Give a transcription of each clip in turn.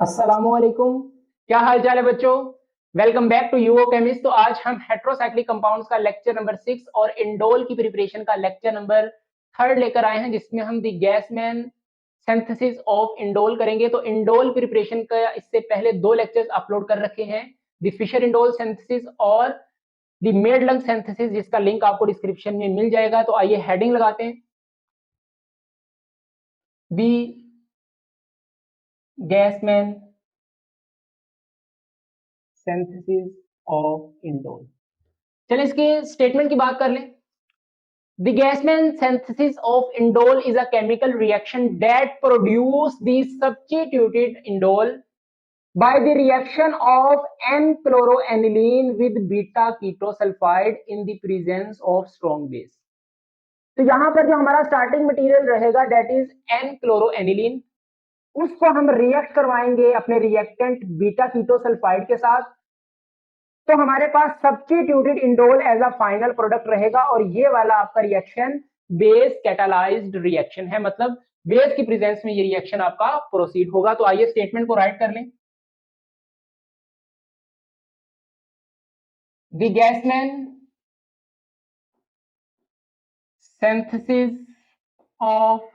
अस्सलामुअलैकुम। क्या हाल चाल है बच्चों? Welcome back to UO chemist. तो आज हम हेट्रोसाइक्लिक कंपाउंड्स का लेक्चर नंबर 6 और इंडोल की प्रिपरेशन का लेक्चर नंबर 3 लेकर आए हैं, जिसमें हम the Gassman synthesis of indole करेंगे। तो इंडोल प्रिपरेशन का इससे पहले 2 लेक्चर्स अपलोड कर रखे हैं, द फिशर इंडोल सिंथेसिस और द मेडलंग सिंथेसिस, जिसका लिंक आपको डिस्क्रिप्शन में मिल जाएगा। तो आइए हेडिंग लगाते हैं, the Gassman synthesis of indole. चलिए इसके स्टेटमेंट की बात कर लें। The Gassman synthesis of indole is a chemical reaction that produces the substituted indole by the reaction of N-chloroaniline with beta ketosulfide in the presence of strong base। तो यहां पर जो हमारा स्टार्टिंग मटेरियल रहेगा दैट इज N-chloroaniline, उसको हम react करवाएंगे अपने रिएक्टेंट बीटा कीटोसल्फाइड के साथ। तो हमारे पास substituted indole as a final product रहेगा और ये वाला आपका रिएक्शन बेस कैटालाइज्ड रिएक्शन है, मतलब बेस की प्रेजेंस में ये रिएक्शन आपका प्रोसीड होगा। तो आइए स्टेटमेंट को राइट कर लें। The Gassman synthesis of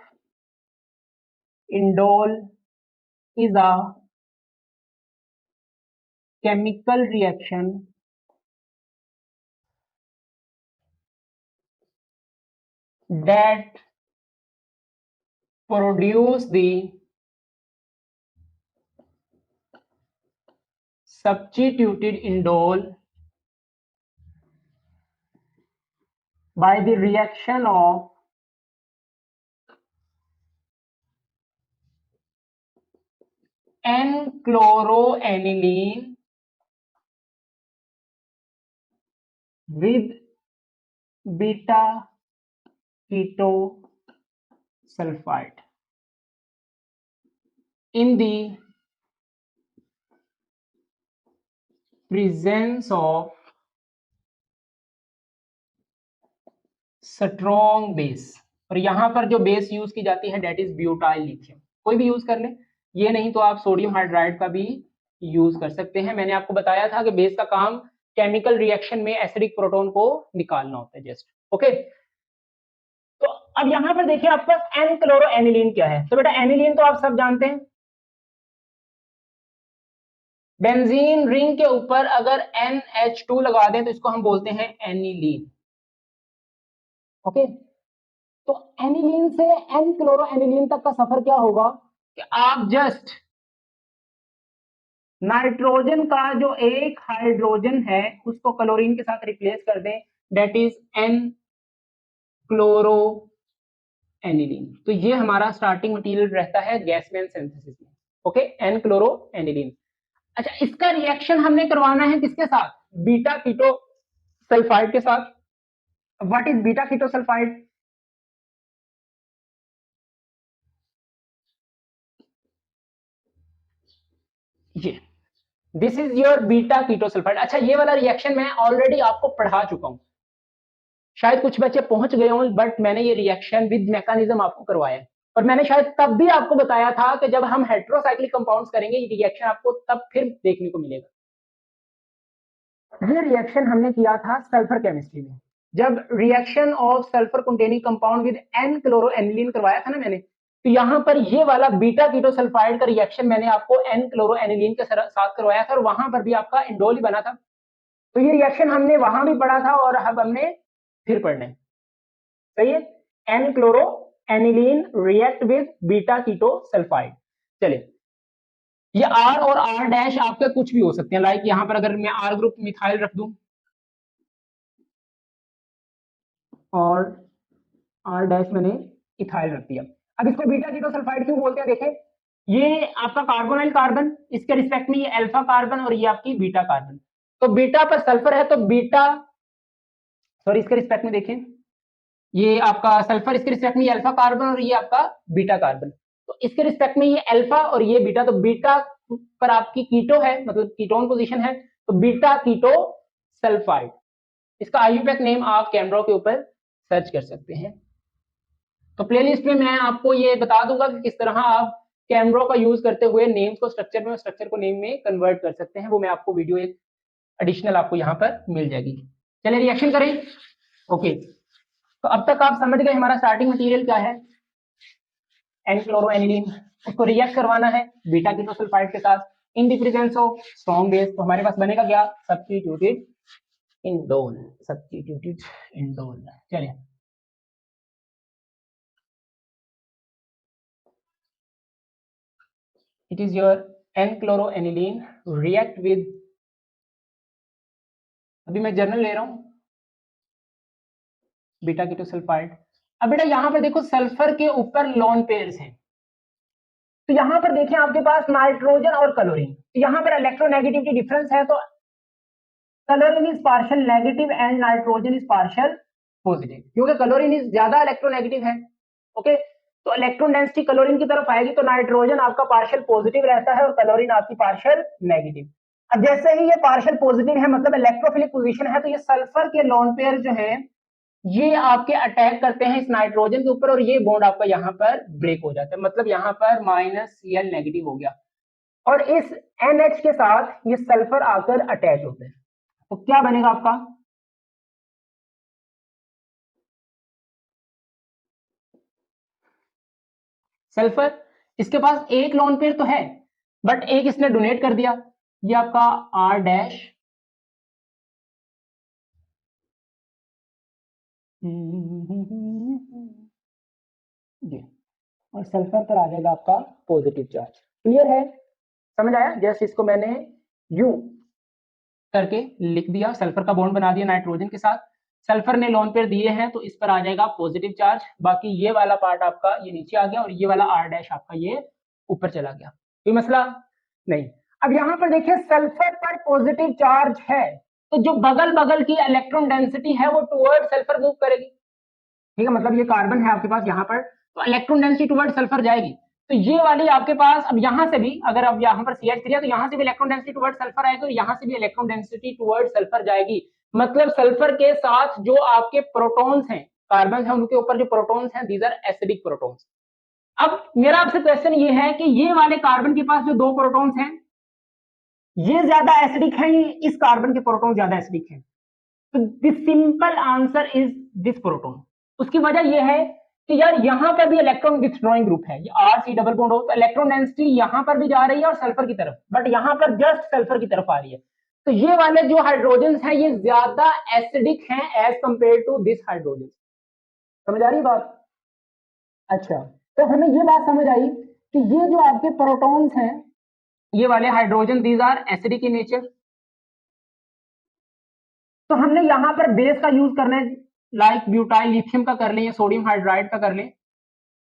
indole is a chemical reaction that produce the substituted indole by the reaction of N-chloroaniline with beta ketosulfide in the presence of strong base. और यहां पर जो बेस यूज की जाती है date is butyl lithium, कोई भी use कर ले, ये नहीं तो आप सोडियम हाइड्राइड का भी यूज कर सकते हैं। मैंने आपको बताया था कि बेस का काम केमिकल रिएक्शन में एसिडिक प्रोटॉन को निकालना होता है जस्ट। ओके, तो अब यहां पर देखिए आपके पास एन क्लोरोएनिलीन क्या है। तो बेटा एनिलीन तो आप सब जानते हैं, बेंजीन रिंग के ऊपर अगर NH2 लगा दें तो इसको हम बोलते हैं एनिलीन। ओके, तो एनिलीन से एन क्लोरोएनिलीन तक का सफर क्या होगा कि आप जस्ट नाइट्रोजन का जो एक हाइड्रोजन है उसको क्लोरीन के साथ रिप्लेस कर दें, दैट इज एन क्लोरोएनिलीन। तो ये हमारा स्टार्टिंग मटेरियल रहता है गैसमैन सिंथेसिस में। Okay, N chloroaniline. अच्छा, इसका रिएक्शन हमने करवाना है किसके साथ? बीटा कीटो सल्फाइड के साथ। What is beta keto sulphide? ये this is your beta ketosulphide. अच्छा, ये वाला रिएक्शन मैं ऑलरेडी आपको पढ़ा चुका हूं, शायद कुछ बच्चे पहुंच गए हों, बट मैंने ये रिएक्शन विद मैकेनिज्म आपको करवाया। और मैंने शायद तब भी आपको बताया था कि जब हम हेट्रोसाइक्लिक कंपाउंड्स करेंगे ये रिएक्शन आपको तब फिर देखने को मिलेगा। ये रिएक्शन हमने किया था सल्फर केमिस्ट्री में, जब reaction of sulphur containing compound with N chloroaniline करवाया था ना मैंने। तो यहां पर ये वाला बीटा कीटोसल्फाइड का रिएक्शन मैंने आपको एन क्लोरोएनिलीन के साथ करवाया था और वहां पर भी आपका इंडोल ही बना था। तो ये रिएक्शन हमने वहां भी पढ़ा था और अब हमने फिर पढ़ना है। सही है, N chloro aniline react with beta keto sulphide. चलिए, ये आर और आर डैश आपके कुछ भी हो सकते हैं, लाइक यहां पर अगर मैं आर ग्रुप मिथाइल रख दूं और आर डैश मैंने इथाइल रख दिया। अब इसको बीटा कीटो सल्फाइड क्यों बोलते हैं? देखें, ये आपका कार्बोनाइल कार्बन, इसके रिस्पेक्ट में ये अल्फा कार्बन और ये आपकी बीटा कार्बन। तो बीटा पर सल्फर है तो बीटा, सॉरी इसके रिस्पेक्ट में देखें, ये आपका सल्फर, इसके रिस्पेक्ट में ये अल्फा कार्बन और ये आपका बीटा कार्बन। तो इसके रिस्पेक्ट में ये अल्फा और ये बीटा, तो बीटा पर आपकी कीटो है, मतलब कीटोन पोजीशन है, तो बीटा कीटो सल्फाइड। इसका आईयूपैक नेम आप कैमरा के ऊपर सर्च कर सकते हैं। तो प्लेलिस्ट में मैं आपको ये बता दूंगा कि किस तरह आप कैमरा का यूज करते हुए नेम्स को स्ट्रक्चर में और स्ट्रक्चर को नेम में कन्वर्ट कर सकते हैं। वो मैं आपको वीडियो एक एडिशनल आपको यहाँ पर मिल जाएगी। चलिए रिएक्शन करें। ओके, तो अब तक आप समझ गए हमारा स्टार्टिंग मटेरियल क्या है, एन क्लोरोएनिलीन। उसको रिएक्ट करवाना है बीटा कीटो सल्फाइड के साथ in the presence of strong base. तो हमारे पास बनेगा क्या, सब्स्टिट्यूटेड इंडोल, सब्स्टिट्यूटेड इंडोल। चलिए it is your N-chloroaniline react with, अभी मैं जर्नल ले रहा हूं, बीटा कीटो सल्फाइड। अब बेटा यहां पर देखो सल्फर के ऊपर लोन पेयर्स हैं, तो यहां पर देखें आपके पास नाइट्रोजन और क्लोरीन, तो यहां पर इलेक्ट्रोनेगेटिविटी डिफरेंस है, तो chlorine is partial negative and nitrogen is partial positive, क्योंकि क्लोरीन इज ज्यादा इलेक्ट्रोनेगेटिव है। ओके, तो इलेक्ट्रॉन डेंसिटी क्लोरीन की तरफ आएगी, तो नाइट्रोजन आपका पार्शियल पॉजिटिव रहता है और क्लोरीन आपकी पार्शियल नेगेटिव। अब जैसे ही ये पार्शियल पॉजिटिव है, मतलब इलेक्ट्रोफिलिक पोजीशन है, तो ये सल्फर के लोन पेयर जो है ये आपके अटैक करते हैं इस नाइट्रोजन के ऊपर और ये बॉन्ड आपका यहाँ पर ब्रेक हो जाता है, मतलब यहाँ पर -Cl नेगेटिव हो गया और इस NH के साथ ये सल्फर आकर अटैच होते हैं। तो क्या बनेगा आपका, सल्फर, इसके पास एक लोन पेयर तो है बट एक इसने डोनेट कर दिया, ये आपका R डैश ये, और सल्फर पर आ जाएगा आपका पॉजिटिव चार्ज। क्लियर है, समझ आया? जैसे इसको मैंने यू करके लिख दिया, सल्फर का बॉन्ड बना दिया नाइट्रोजन के साथ, सल्फर ने लोन पेयर दिए हैं तो इस पर आ जाएगा पॉजिटिव चार्ज, बाकी ये वाला पार्ट आपका ये नीचे आ गया और ये वाला R डैश आपका ये ऊपर चला गया। कोई मसला नहीं। अब यहां पर देखिए सल्फर पर पॉजिटिव चार्ज है, तो जो बगल बगल की इलेक्ट्रॉन डेंसिटी है वो टुवर्ड सल्फर मूव करेगी। ठीक है, मतलब ये कार्बन है आपके पास यहाँ पर, तो इलेक्ट्रॉन डेंसिटी टुवर्ड सल्फर जाएगी, तो ये वाली आपके पास, अब यहां से भी अगर अब यहाँ पर CH3 है तो यहां से भी इलेक्ट्रॉन डेंसिटी टुवर्ड सल्फर आएगी और यहाँ से भी इलेक्ट्रॉन डेंसिटी टुवर्ड सल्फर जाएगी। मतलब सल्फर के साथ जो आपके प्रोटॉन्स हैं, कार्बन है, उनके ऊपर जो प्रोटॉन्स हैं दीज आर एसिडिक प्रोटॉन्स। अब मेरा आपसे क्वेश्चन ये है कि ये वाले कार्बन के पास जो दो प्रोटॉन्स हैं ये ज्यादा एसिडिक है, इस कार्बन के प्रोटॉन ज्यादा एसिडिक है, तो the simple answer is this proton. उसकी वजह यह है कि यार यहां पर भी इलेक्ट्रॉन विथड्रॉइंग ग्रुप है, ये RC डबल बॉन्ड हो, तो इलेक्ट्रॉन डेंसिटी यहां पर भी जा रही है और सल्फर की तरफ, बट यहां पर जस्ट सल्फर की तरफ आ रही है, तो ये वाले जो हाइड्रोजन है ये ज्यादा एसिडिक हैं as compare to this hydrogen. समझ आ रही बात? अच्छा, तो हमें ये बात समझ आई कि ये जो आपके प्रोटॉन्स हैं ये वाले hydrogen these are acidic in nature, तो हमने यहां पर बेस का यूज करना है, लाइक ब्यूटाइल लिथियम का कर लें या सोडियम हाइड्राइड का कर लें,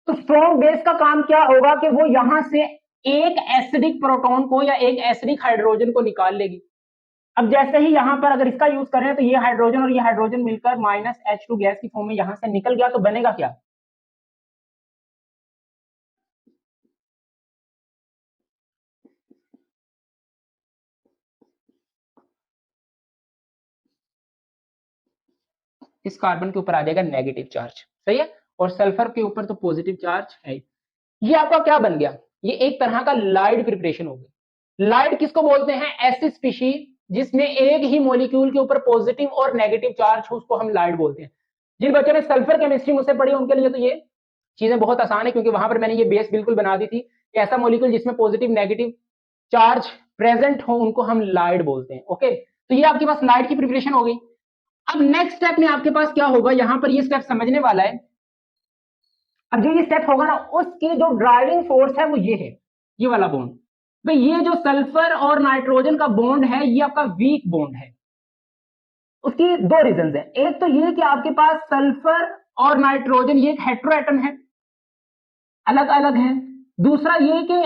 तो स्ट्रॉन्ग बेस का काम क्या होगा कि वो यहां से एक एसिडिक प्रोटॉन को या एक एसिडिक हाइड्रोजन को निकाल लेगी। अब जैसे ही यहां पर अगर इसका यूज करें तो ये हाइड्रोजन और ये हाइड्रोजन मिलकर -H2 गैस की फॉर्म में यहां से निकल गया, तो बनेगा क्या, इस कार्बन के ऊपर आ जाएगा नेगेटिव चार्ज, सही है, और सल्फर के ऊपर तो पॉजिटिव चार्ज है। ये आपका क्या बन गया, ये एक तरह का लाइड प्रिपरेशन हो गया। लाइड किसको बोलते हैं, ऐसी स्पीशीज जिसमें एक ही मॉलिक्यूल के ऊपर पॉजिटिव और नेगेटिव चार्ज हो उसको हम लाइड बोलते हैं। जिन बच्चों ने सल्फर केमिस्ट्री मुझसे पढ़ी उनके लिए तो ये चीजें बहुत आसान है, क्योंकि वहां पर मैंने ये बेस बिल्कुल बना दी थी, ऐसा मॉलिक्यूल जिसमें पॉजिटिव नेगेटिव चार्ज प्रेजेंट हो उनको हम लाइड बोलते हैं। ओके, तो ये आपके पास लाइड की प्रिपरेशन हो गई। अब नेक्स्ट स्टेप में आपके पास क्या होगा, यहां पर ये स्टेप समझने वाला है। अब जो ये स्टेप होगा ना उसकी जो ड्राइविंग फोर्स है वो ये है, ये वाला बॉन्ड। भाई ये जो सल्फर और नाइट्रोजन का बॉन्ड है ये आपका वीक बॉन्ड है। उसकी दो रीजंस है, एक तो ये कि आपके पास सल्फर और नाइट्रोजन ये एक हेट्रोएटम है, अलग अलग है। दूसरा ये कि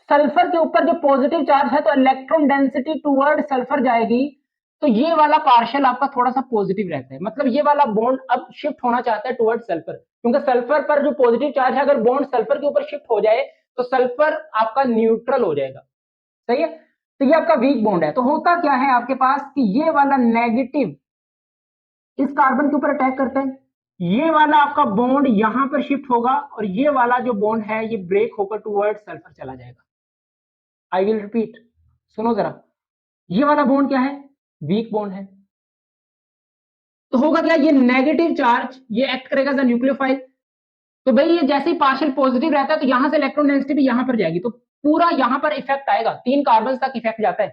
सल्फर के ऊपर जो पॉजिटिव चार्ज है तो इलेक्ट्रॉन डेंसिटी टुवर्ड सल्फर जाएगी, तो ये वाला पार्शियल आपका थोड़ा सा पॉजिटिव रहता है, मतलब ये वाला बॉन्ड अब शिफ्ट होना चाहता है टुवर्ड सल्फर, क्योंकि सल्फर पर जो पॉजिटिव चार्ज है अगर बॉन्ड सल्फर के ऊपर शिफ्ट हो जाए तो सल्फर आपका न्यूट्रल हो जाएगा, सही है। तो ये आपका वीक बॉन्ड है, तो होता क्या है आपके पास कि ये वाला नेगेटिव इस कार्बन के ऊपर अटैक करता है, ये वाला आपका बॉन्ड यहां पर शिफ्ट होगा और ये वाला जो बॉन्ड है ये ब्रेक होकर टूवर्ड सल्फर चला जाएगा। आई विल रिपीट, सुनो जरा, ये वाला बॉन्ड क्या है, वीक बॉन्ड है, तो होगा क्या, ये नेगेटिव चार्ज ये एक्ट करेगा एज न्यूक्लियोफाइल, तो भाई ये जैसे ही पार्शियल पॉजिटिव रहता है तो यहां से इलेक्ट्रॉन डेंसिटी भी यहां पर जाएगी, तो पूरा यहां पर इफेक्ट आएगा, 3 कार्बन तक इफेक्ट जाता है।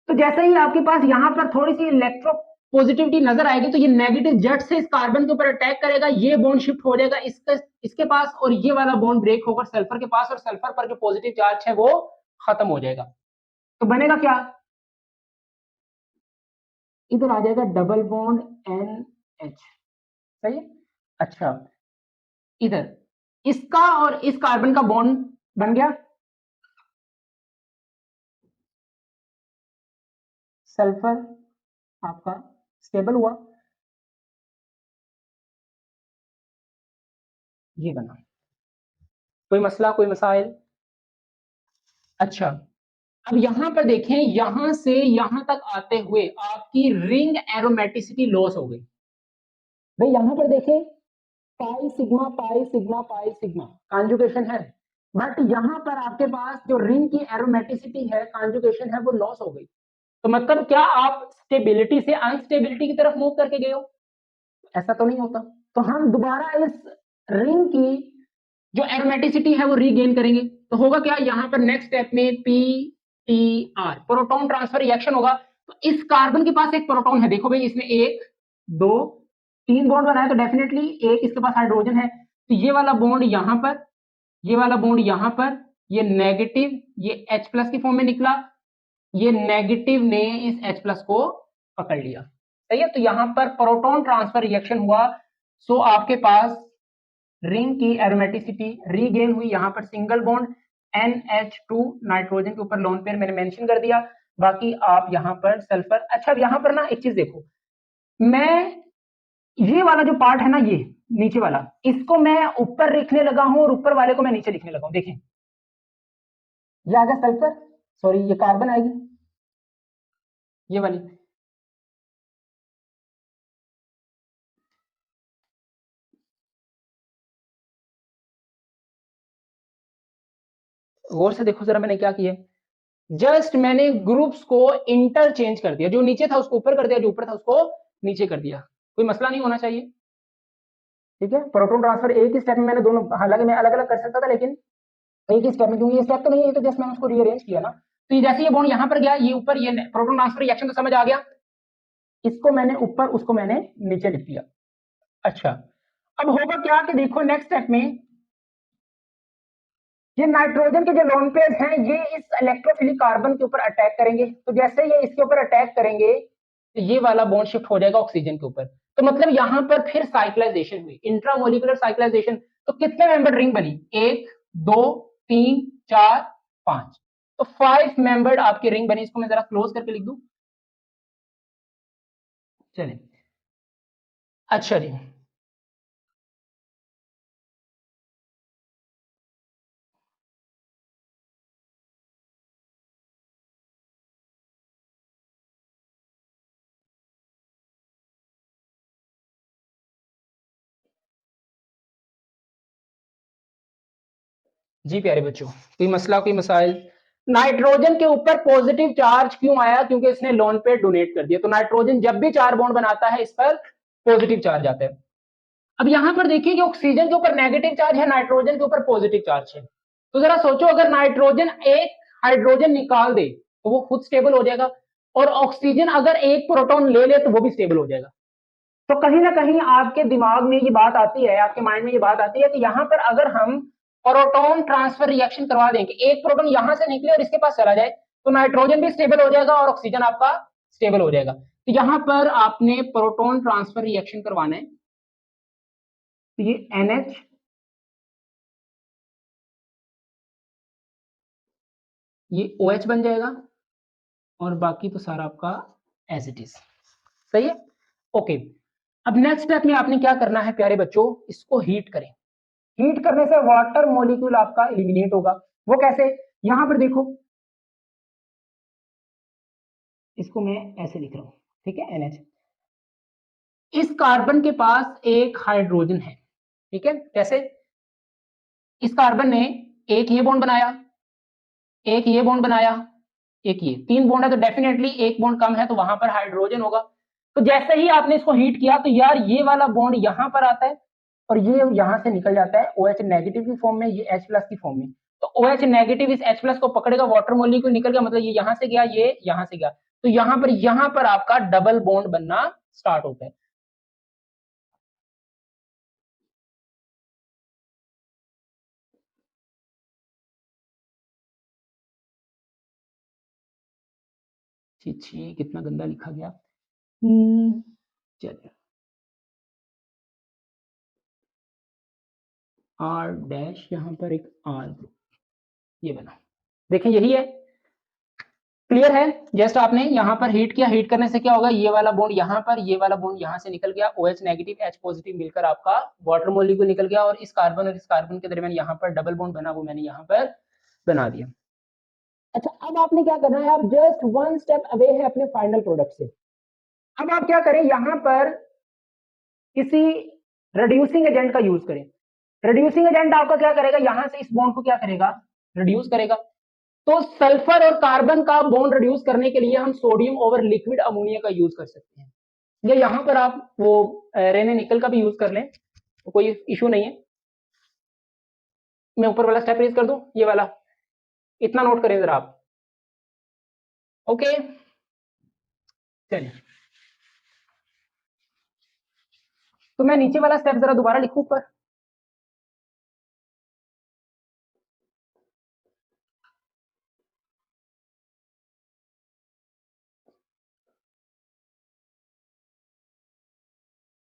तो जैसे ही आपके पास यहां पर थोड़ी सी इलेक्ट्रो पॉजिटिविटी नजर आएगी तो ये नेगेटिव जेट से इस कार्बन के ऊपर अटैक करेगा, ये बॉन्ड शिफ्ट हो जाएगा इसके पास और ये वाला बॉन्ड ब्रेक होकर सल्फर के पास और सल्फर पर जो पॉजिटिव चार्ज है वो खत्म हो जाएगा। तो बनेगा क्या, इधर आ जाएगा डबल बॉन्ड एन एच, सही है। अच्छा, इधर इसका और इस कार्बन का बॉन्ड बन गया, सल्फर आपका स्टेबल हुआ, ये बना, कोई मसला कोई मसाइल। अच्छा, अब यहां पर देखें, यहां से यहां तक आते हुए आपकी रिंग एरोमेटिसिटी लॉस हो गई। भाई यहां पर देखें, pi sigma pi sigma pi sigma conjugation है, बट यहां पर आपके पास जो रिंग की एरोमेटिसिटी है, कॉन्जुगेशन है, वो लॉस हो गई। तो मतलब क्या आप स्टेबिलिटी से अनस्टेबिलिटी की तरफ मूव करके गए हो, ऐसा तो नहीं होता। तो हम दोबारा इस रिंग की जो एरोमेटिसिटी है वो रीगेन करेंगे, तो होगा क्या, यहां पर नेक्स्ट स्टेप में P T R proton transfer reaction होगा। तो इस कार्बन के पास एक प्रोटॉन है, देखो भाई इसमें 1 2 3 बॉन्ड बनाया, तो डेफिनेटली एक इसके पास हाइड्रोजन है, तो ये वाला बॉन्ड यहां पर, ये वाला बॉन्ड यहां पर, ये नेगेटिव, ये H प्लस की फॉर्म में निकला, ये नेगेटिव ने इस H प्लस को पकड़ लिया, सही है। तो यहां पर प्रोटॉन ट्रांसफर रिएक्शन हुआ, सो आपके पास रिंग की एरोमेटिसिटी रीगेन हुई, यहां पर सिंगल बॉन्ड NH2 नाइट्रोजन के ऊपर लोन पेयर मैंने मेंशन कर दिया, बाकी आप यहां पर सल्फर। अच्छा, अब यहां पर ना एक चीज देखो, मैं ये वाला जो पार्ट है ना, ये नीचे वाला, इसको मैं ऊपर लिखने लगा हूं और ऊपर वाले को मैं नीचे लिखने लगा हूं, देखें ये आ गया सल्फर, सॉरी ये कार्बन आएगी, ये वाली, गौर से देखो जरा मैंने क्या किया, जस्ट मैंने ग्रुप्स को इंटरचेंज कर दिया, जो नीचे था उसको ऊपर कर दिया, जो ऊपर था उसको नीचे कर दिया, कोई मसला नहीं होना चाहिए, ठीक है। प्रोटॉन ट्रांसफर एक ही स्टेप में मैंने दोनों, हालांकि मैं अलग अलग कर सकता था लेकिन एक ही स्टेप में, क्योंकि ये स्टेप तो नहीं है, तो जस्ट मैंने उसको रीअरेंज किया ना। तो ये जैसे ये बॉन्ड यहां पर गया, ये ऊपर, ये प्रोटॉन ट्रांसफर रिएक्शन तो समझ आ गया, इसको मैंने ऊपर उसको मैंने नीचे लिख दिया। अच्छा, अब होगा क्या कि देखो नेक्स्ट स्टेप में ये नाइट्रोजन के जो लोन पेयर्स हैं ये इस इलेक्ट्रोफिलिक कार्बन के ऊपर अटैक करेंगे, तो जैसे ये इसके ऊपर अटैक करेंगे तो ये वाला बॉन्ड शिफ्ट हो जाएगा ऑक्सीजन के ऊपर, तो मतलब यहां पर फिर साइक्लाइजेशन हुई, इंट्रामोलिकुलर साइक्लाइजेशन। तो कितने मेंबर रिंग बनी, 1 2 3 4 5, तो 5 मेंबर्ड आपकी रिंग बनी, इसको मैं जरा क्लोज करके लिख दूं, चलिए। अच्छा जी, जी प्यारे बच्चों, कोई मसला कोई मसाइल। नाइट्रोजन के ऊपर पॉजिटिव चार्ज क्यों आया, क्योंकि इसने लोन पेयर डोनेट कर दिया, तो नाइट्रोजन जब भी 4 बॉन्ड बनाता है इस पर पॉजिटिव चार्ज आता है। अब यहां पर देखिए कि ऑक्सीजन के ऊपर नेगेटिव चार्ज है, नाइट्रोजन के ऊपर पॉजिटिव चार्ज है, तो जरा सोचो अगर नाइट्रोजन एक हाइड्रोजन निकाल दे तो वो खुद स्टेबल हो जाएगा, और ऑक्सीजन अगर एक प्रोटॉन ले ले तो वो भी स्टेबल हो जाएगा। तो कहीं ना कहीं आपके दिमाग में ये बात आती है, आपके माइंड में ये बात आती है कि यहां पर अगर हम प्रोटॉन ट्रांसफर रिएक्शन करवा दें कि एक प्रोटॉन यहां से निकले और इसके पास चला जाए, तो नाइट्रोजन भी स्टेबल हो जाएगा और ऑक्सीजन आपका स्टेबल हो जाएगा। तो यहां पर आपने प्रोटॉन ट्रांसफर रिएक्शन करवाना है, तो ये NH, ये OH बन जाएगा और बाकी तो सारा आपका एज इट इज, सही है। ओके, अब नेक्स्ट स्टेप में आपने क्या करना है प्यारे बच्चों, इसको हीट करें, हीट करने से वाटर मॉलिक्यूल आपका एलिमिनेट होगा, वो कैसे, यहां पर देखो, इसको मैं ऐसे लिख रहा हूं, ठीक है, NH, इस कार्बन के पास एक हाइड्रोजन है, ठीक है, कैसे? इस कार्बन ने एक ये बॉन्ड बनाया, एक ये बॉन्ड बनाया, एक ये, 3 बॉन्ड है तो डेफिनेटली एक बॉन्ड कम है तो वहां पर हाइड्रोजन होगा। तो जैसे ही आपने इसको हीट किया तो यार ये वाला बॉन्ड यहां पर आता है और ये यहां से निकल जाता है OH नेगेटिव की फॉर्म में, ये H प्लस की फॉर्म में। तो OH नेगेटिव इस H प्लस को पकड़ेगा, वाटर मॉलिक्यूल निकल गया, मतलब ये यहां से गया, ये यहां से गया, तो यहां पर आपका डबल बॉन्ड बनना स्टार्ट होता है। छी कितना गंदा लिखा गया। चलिए, आर डैश, यहां पर एक आर, ये बना, देखें यही है, क्लियर है? जस्ट आपने यहाँ पर हीट किया, हीट करने से क्या होगा, ये वाला बॉन्ड यहाँ पर, ये वाला बॉन्ड यहाँ से निकल गया, OH नेगेटिव H पॉजिटिव मिलकर आपका वाटर मॉलिक्यूल निकल गया और इस कार्बन और इस कार्बन के दरमियान यहाँ पर डबल बॉन्ड बना, वो मैंने यहाँ पर बना दिया। अच्छा, अब आपने क्या करना है, आप जस्ट 1 स्टेप अवे है अपने फाइनल प्रोडक्ट से। अब आप क्या करें, यहाँ पर किसी रिड्यूसिंग एजेंट का यूज करें। रिड्यूसिंग एजेंट आपका क्या करेगा, यहाँ से इस बॉन्ड को क्या करेगा, रिड्यूस करेगा। तो सल्फर और कार्बन का बॉन्ड रिड्यूस करने के लिए हम सोडियम ओवर लिक्विड अमोनिया का यूज कर सकते हैं, या यहां पर आप वो रेने निकल का भी यूज कर लें, तो कोई इशू नहीं है। मैं ऊपर वाला स्टेप रेज कर दूं, ये वाला, इतना नोट करें जरा आप। ओके, चलिए, तो मैं नीचे वाला स्टेप जरा दोबारा लिखूं ऊपर।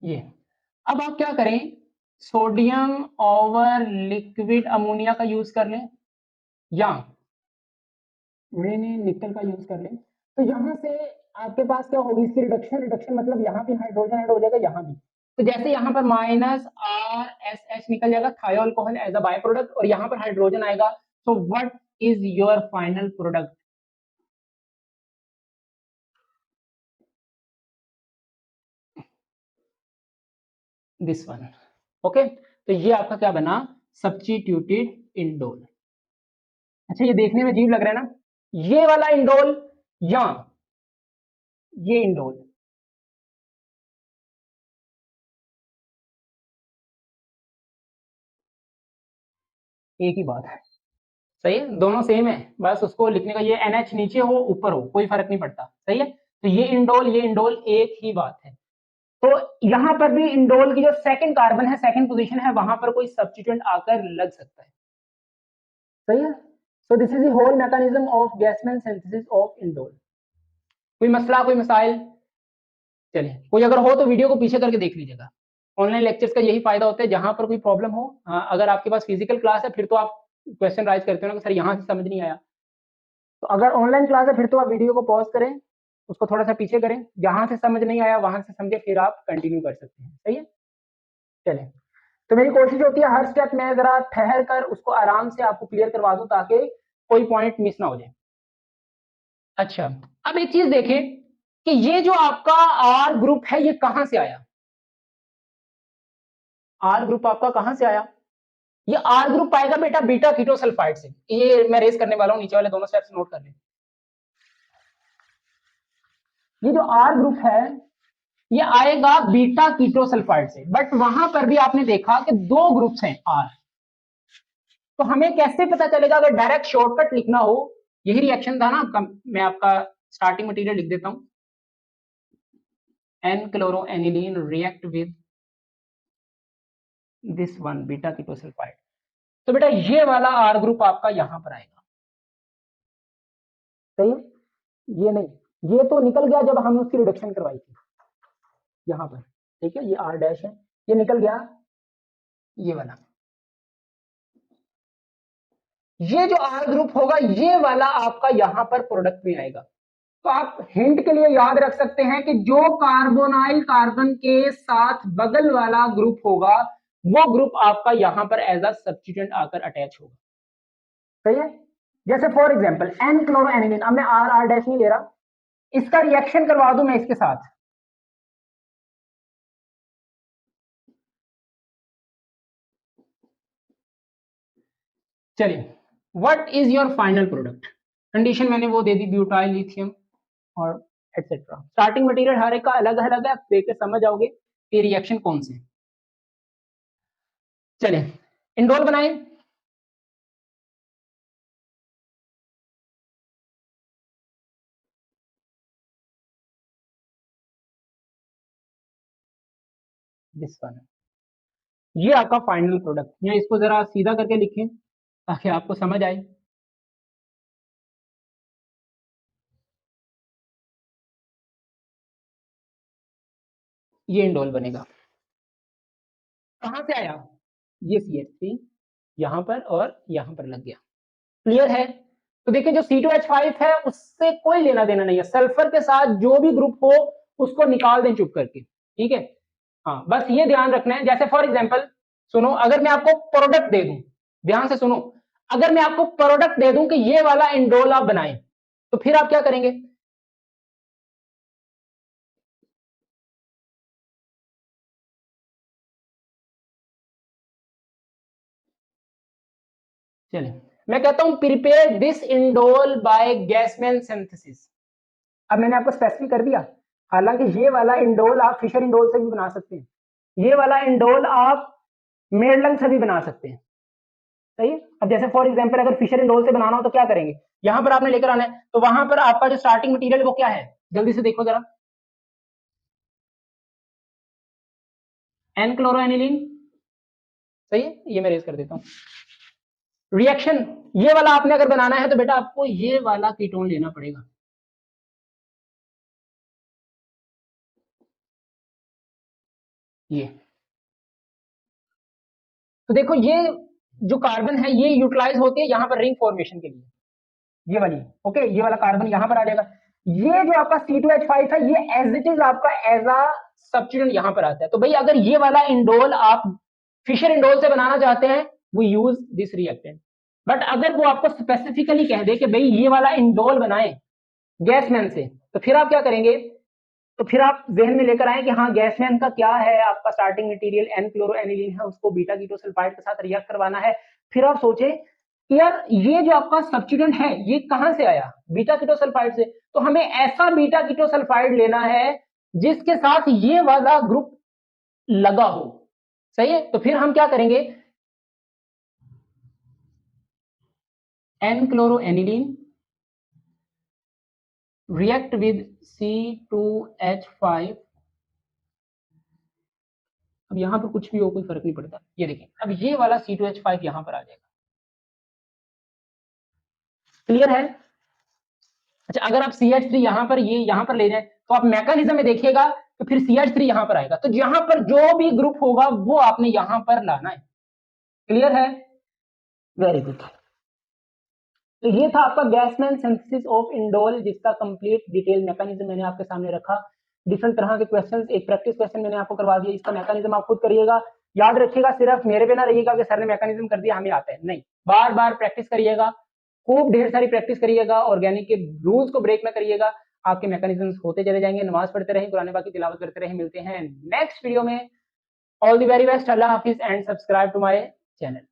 ये, अब आप क्या करें, सोडियम ओवर लिक्विड अमोनिया का यूज कर लें या रेने निकल का यूज कर लें। तो यहां से आपके पास क्या होगी, इसकी रिडक्शन, रिडक्शन मतलब यहाँ पे हाइड्रोजन ऐड हो जाएगा, यहाँ भी। तो जैसे यहाँ पर -RSH निकल जाएगा, thio alcohol as a by product, और यहाँ पर हाइड्रोजन आएगा। So what is your final product? This one. Okay, तो ये आपका क्या बना, सब्स्टिट्यूटेड इंडोल। अच्छा, ये देखने में अजीब लग रहा है ना, ये वाला इंडोल या ये इंडोल, एक ही बात है, सही है, दोनों सेम है, बस उसको लिखने का, ये NH नीचे हो ऊपर हो कोई फर्क नहीं पड़ता, सही है। तो ये इंडोल एक ही बात है। तो यहां पर भी इंडोल की जो सेकंड कार्बन है, सेकंड पोजीशन है, वहां पर कोई सब्स्टिट्यूएंट आकर लग सकता है, सही है। So this is the whole mechanism of Gassman synthesis of indole. कोई मसला, कोई मसाइल? चलिए, कोई अगर हो तो वीडियो को पीछे करके देख लीजिएगा। ऑनलाइन लेक्चर्स का यही फायदा होता है, जहां पर कोई प्रॉब्लम हो, अगर आपके पास फिजिकल क्लास है फिर तो आप क्वेश्चन राइज करते हो ना कि सर यहाँ से समझ नहीं आया, तो अगर ऑनलाइन क्लास है फिर तो आप वीडियो को पॉज करें, उसको थोड़ा सा पीछे करें, जहां से समझ नहीं आया वहां से समझे, फिर आप कंटिन्यू कर सकते हैं, सही है। चले, तो मेरी कोशिश होती है हर स्टेप में जरा ठहर कर उसको आराम से आपको क्लियर करवा दूं, ताकि कोई पॉइंट मिस ना हो जाए। अच्छा, अब एक चीज देखें कि ये जो आपका आर ग्रुप है, ये कहां से आया, आर ग्रुप आपका कहां से आया? ये आर ग्रुप आएगा बेटा बीटा कीटो सल्फाइड से। ये मैं रेस करने वाला हूं, नीचे वाले दोनों स्टेप्स नोट कर लें। ये जो आर ग्रुप है ये आएगा बीटा कीटो सल्फाइड से, बट वहां पर भी आपने देखा कि 2 ग्रुप्स हैं आर। तो हमें कैसे पता चलेगा, अगर डायरेक्ट शॉर्टकट लिखना हो, यही रिएक्शन था ना आपका, मैं आपका स्टार्टिंग मटेरियल लिख देता हूं, N chloroaniline react with this one beta keto sulphide. तो बेटा ये वाला आर ग्रुप आपका यहां पर आएगा, सही है। ये नहीं, ये तो निकल गया जब हमने उसकी रिडक्शन करवाई थी यहां पर, ठीक है, ये आर डैश है, ये निकल गया, ये वाला, ये जो आर ग्रुप होगा ये वाला आपका यहां पर प्रोडक्ट में आएगा। तो आप हिंट के लिए याद रख सकते हैं कि जो कार्बोनाइल कार्बन के साथ बगल वाला ग्रुप होगा वो ग्रुप आपका यहां पर एज अ सब्स्टिट्यूएंट आकर अटैच होगा, सही है। जैसे फॉर एग्जांपल एन क्लोरोएनिलीन, अब मैं आर आर डैश नहीं ले रहा, इसका रिएक्शन करवा दूं मैं इसके साथ, चलिए, what is your final product? Condition मैंने वो दे दी, ब्यूटाइल लिथियम और एटसेट्रा। स्टार्टिंग मटेरियल हर एक का अलग अलग है, आप देख समझ जाओगे कि रिएक्शन कौन से। चलिए इंडोल बनाएं। दिस वन, ये आपका फाइनल प्रोडक्ट। या इसको जरा सीधा करके लिखें ताकि आपको समझ आए। ये इंडोल बनेगा। कहां से आया? ये CH3 यहां पर और यहां पर लग गया। क्लियर है? तो देखिए जो C2H5 है उससे कोई लेना देना नहीं है, सल्फर के साथ जो भी ग्रुप हो उसको निकाल दें चुप करके, ठीक है। हाँ, बस ये ध्यान रखना है। जैसे फॉर एग्जांपल सुनो, अगर मैं आपको प्रोडक्ट दे दूं, ध्यान से सुनो, अगर मैं आपको प्रोडक्ट दे दूं कि ये वाला इंडोल आप बनाएं, तो फिर आप क्या करेंगे? चलिए मैं कहता हूं prepare this indole by Gassman synthesis. अब मैंने आपको स्पेसिफिक कर दिया। हालांकि ये वाला इंडोल आप फिशर इंडोल से भी बना सकते हैं, ये वाला इंडोल आप मेडलंग से भी बना सकते हैं, सही है। अब जैसे फॉर एग्जांपल अगर फिशर इंडोल से बनाना हो तो क्या करेंगे? यहां पर आपने लेकर आना है, तो वहां पर आपका जो स्टार्टिंग मटेरियल वो क्या है, जल्दी से देखो जरा। एन क्लोरोएनिलीन, सही है। ये मैं रेज कर देता हूं। रिएक्शन ये वाला आपने अगर बनाना है तो बेटा आपको ये वाला कीटोन लेना पड़ेगा। ये तो देखो, ये जो कार्बन है ये यूटिलाइज होती है यहाँ पर रिंग फॉर्मेशन के लिए, ये वाली। ओके, ये वाला कार्बन यहाँ पर आ जाएगा। ये जो आपका C2H5 है ये एज इट इज आपका एज अ सब्स्टिट्यूएंट यहाँ पर आता है। तो भाई अगर ये वाला इंडोल आप फिशर इंडोल से बनाना चाहते हैं, वो यूज दिस रिएक्टेंट। बट अगर वो आपको स्पेसिफिकली कह दे कि भाई ये वाला इंडोल बनाए गैसमैन से, तो फिर आप क्या करेंगे? तो फिर आप जहन में लेकर आए कि हाँ गैसमैन का क्या है, आपका स्टार्टिंग मटेरियल एन क्लोरोएनिलीन है, उसको बीटा कीटोसल्फाइड के साथ रिएक्ट करवाना है। फिर आप सोचे कि यार ये जो आपका सब्स्टिट्यूएंट है ये कहां से आया? बीटा कीटोसल्फाइड से। तो हमें ऐसा बीटा कीटोसल्फाइड लेना है जिसके साथ ये वाला ग्रुप लगा हो, सही है। तो फिर हम क्या करेंगे? N chloroaniline react with C2H5। अब यहां पर कुछ भी हो कोई फर्क नहीं पड़ता। ये देखिए अब ये वाला C2H5 यहां पर आ जाएगा। क्लियर है? अच्छा, अगर आप CH3 यहां पर ये यहां पर ले जाए तो आप मैकेनिज्म में देखिएगा तो फिर CH3 यहां पर आएगा। तो यहां पर जो भी ग्रुप होगा वो आपने यहां पर लाना है। क्लियर है? Very good. तो ये था आपका गैसमैन सिंथेसिस ऑफ इंडोल, जिसका कंप्लीट डिटेल मैकेनिज्म मैंने आपके सामने रखा। डिफरेंट तरह के क्वेश्चंस, एक प्रैक्टिस क्वेश्चन मैंने आपको करवा दिया, इसका मैकेनिज्म आप खुद करिएगा। याद रखिएगा, सिर्फ मेरे पे ना रहिएगा कि सर ने मैकेनिज्म कर दिया हमें आता है, नहीं, बार बार प्रैक्टिस करिएगा, खूब ढेर सारी प्रैक्टिस करिएगा, ऑर्गेनिक के रूल्स को ब्रेक में करिएगा, आपके मैकेनिज्म होते चले जाएंगे। नमाज पढ़ते रहें, कुरान पाक की तिलावत करते रहें। मिलते हैं नेक्स्ट वीडियो में। All the very best. अल्लाह हाफिज and subscribe to my channel.